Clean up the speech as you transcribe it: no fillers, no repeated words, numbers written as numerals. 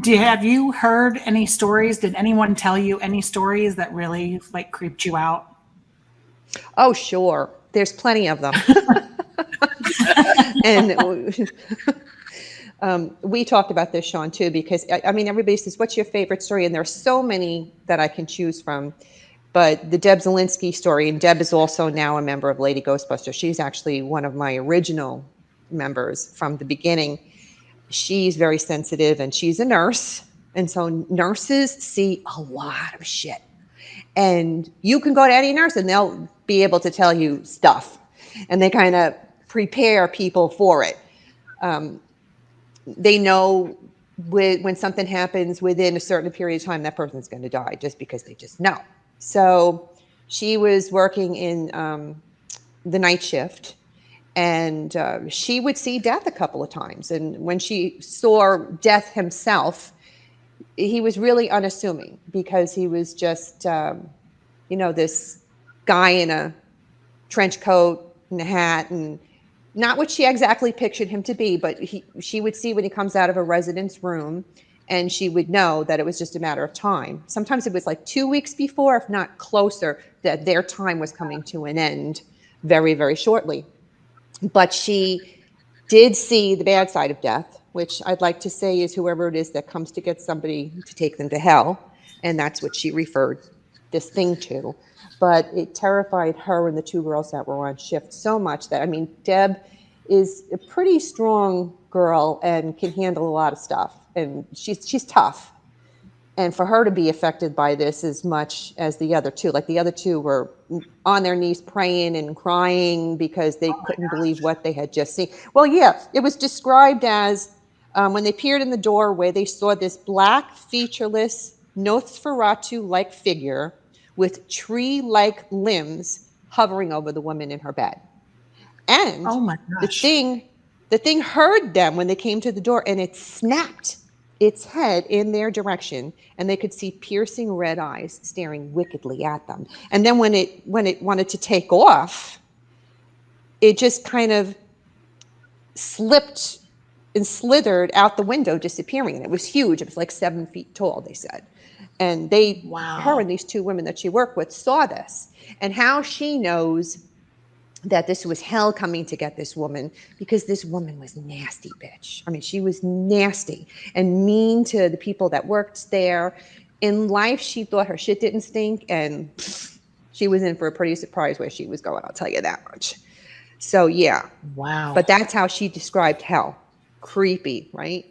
Have you heard any stories? Did anyone tell you any stories that really like creeped you out? Oh, sure. There's plenty of them. And we talked about this, Sean, too, because I mean, everybody says, what's your favorite story? And there's so many that I can choose from. But the Deb Zielinski story, and Deb is also now a member of Lady Ghostbusters. She's actually one of my original members from the beginning. She's very sensitive and she's a nurse. And so nurses see a lot of shit. And you can go to any nurse and they'll be able to tell you stuff. And they kind of prepare people for it. They know when something happens within a certain period of time, that person's going to die just because they just know. So she was working in the night shift, and she would see Death a couple of times. And when she saw Death himself, he was really unassuming because he was just, this guy in a trench coat and a hat, and not what she exactly pictured him to be, but she would see when he comes out of a resident's room, and she would know that it was just a matter of time. Sometimes it was like 2 weeks before, if not closer, that their time was coming to an end very, very shortly. But she did see the bad side of death, which I'd like to say is whoever it is that comes to get somebody to take them to hell. And that's what she referred this thing to. But it terrified her and the two girls that were on shift so much that, I mean, Deb is a pretty strong girl and can handle a lot of stuff. And she's tough. And for her to be affected by this as much as the other two, like the other two were on their knees praying and crying because they couldn't believe what they had just seen. Well, yeah, it was described as when they peered in the doorway, they saw this black, featureless, Nosferatu-like figure with tree-like limbs hovering over the woman in her bed. And Oh my gosh. the thing heard them when they came to the door, and it snapped its head in their direction, and they could see piercing red eyes staring wickedly at them. And then when it wanted to take off, it just kind of slipped and slithered out the window, disappearing. And it was huge. It was like 7 feet tall, they said. And her and these two women that she worked with saw this. And how she knows that this was hell coming to get this woman, because this woman was nasty, bitch. I mean, she was nasty and mean to the people that worked there. In life, she thought her shit didn't stink, and she was in for a pretty surprise where she was going, I'll tell you that much. So, yeah. Wow. But that's how she described hell. Creepy, right?